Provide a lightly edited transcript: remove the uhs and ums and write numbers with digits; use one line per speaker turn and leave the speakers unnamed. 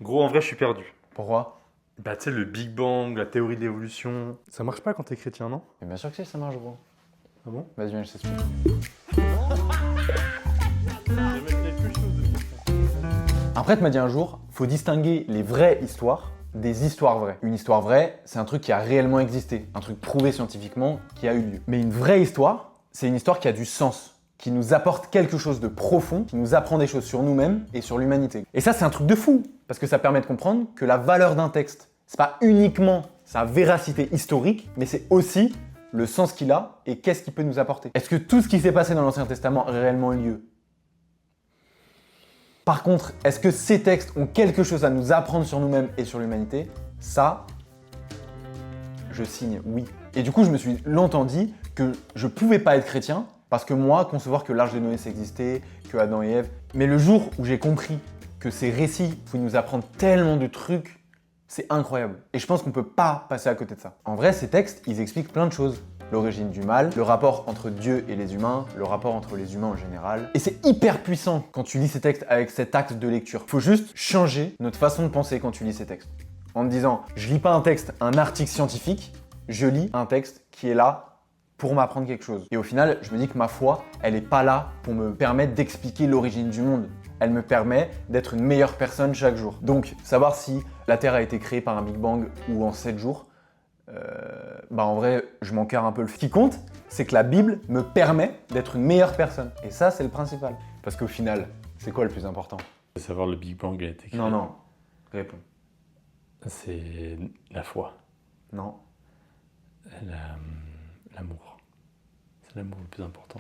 Gros, en vrai, je suis perdu.
Pourquoi?
Bah, tu sais, le Big Bang, la théorie de l'évolution. Ça marche pas quand t'es chrétien, non?
Mais bien sûr que si, ça marche, gros.
Ah bon?
Vas-y, viens, je t'explique. Un prêtre m'a dit un jour, faut distinguer les vraies histoires des histoires vraies. Une histoire vraie, c'est un truc qui a réellement existé, un truc prouvé scientifiquement qui a eu lieu. Mais une vraie histoire, c'est une histoire qui a du sens, qui nous apporte quelque chose de profond, qui nous apprend des choses sur nous-mêmes et sur l'humanité. Et ça, c'est un truc de fou, parce que ça permet de comprendre que la valeur d'un texte, c'est pas uniquement sa véracité historique, mais c'est aussi le sens qu'il a et qu'est-ce qu'il peut nous apporter. Est-ce que tout ce qui s'est passé dans l'Ancien Testament a réellement eu lieu? Par contre, est-ce que ces textes ont quelque chose à nous apprendre sur nous-mêmes et sur l'humanité? Ça, je signe oui. Et du coup, je me suis longtemps dit que je pouvais pas être chrétien parce que moi, concevoir que l'arche de Noé existait, que Adam et Ève. Mais le jour où j'ai compris que ces récits pouvaient nous apprendre tellement de trucs, c'est incroyable. Et je pense qu'on peut pas passer à côté de ça. En vrai, ces textes, ils expliquent plein de choses. L'origine du mal, le rapport entre Dieu et les humains, le rapport entre les humains en général. Et c'est hyper puissant quand tu lis ces textes avec cet axe de lecture. Faut juste changer notre façon de penser quand tu lis ces textes. En te disant, je lis pas un texte, un article scientifique, je lis un texte qui est là pour m'apprendre quelque chose. Et au final, je me dis que ma foi, elle est pas là pour me permettre d'expliquer l'origine du monde. Elle me permet d'être une meilleure personne chaque jour. Donc, savoir si la Terre a été créée par un Big Bang ou en 7 jours, en vrai, je m'en carre un peu. Ce qui compte, c'est que la Bible me permet d'être une meilleure personne. Et ça, c'est le principal. Parce qu'au final, c'est quoi le plus important?
De savoir le Big Bang a été créé.
Non, réponds.
C'est la foi,
Non.
l'amour. C'est l'amour le plus important.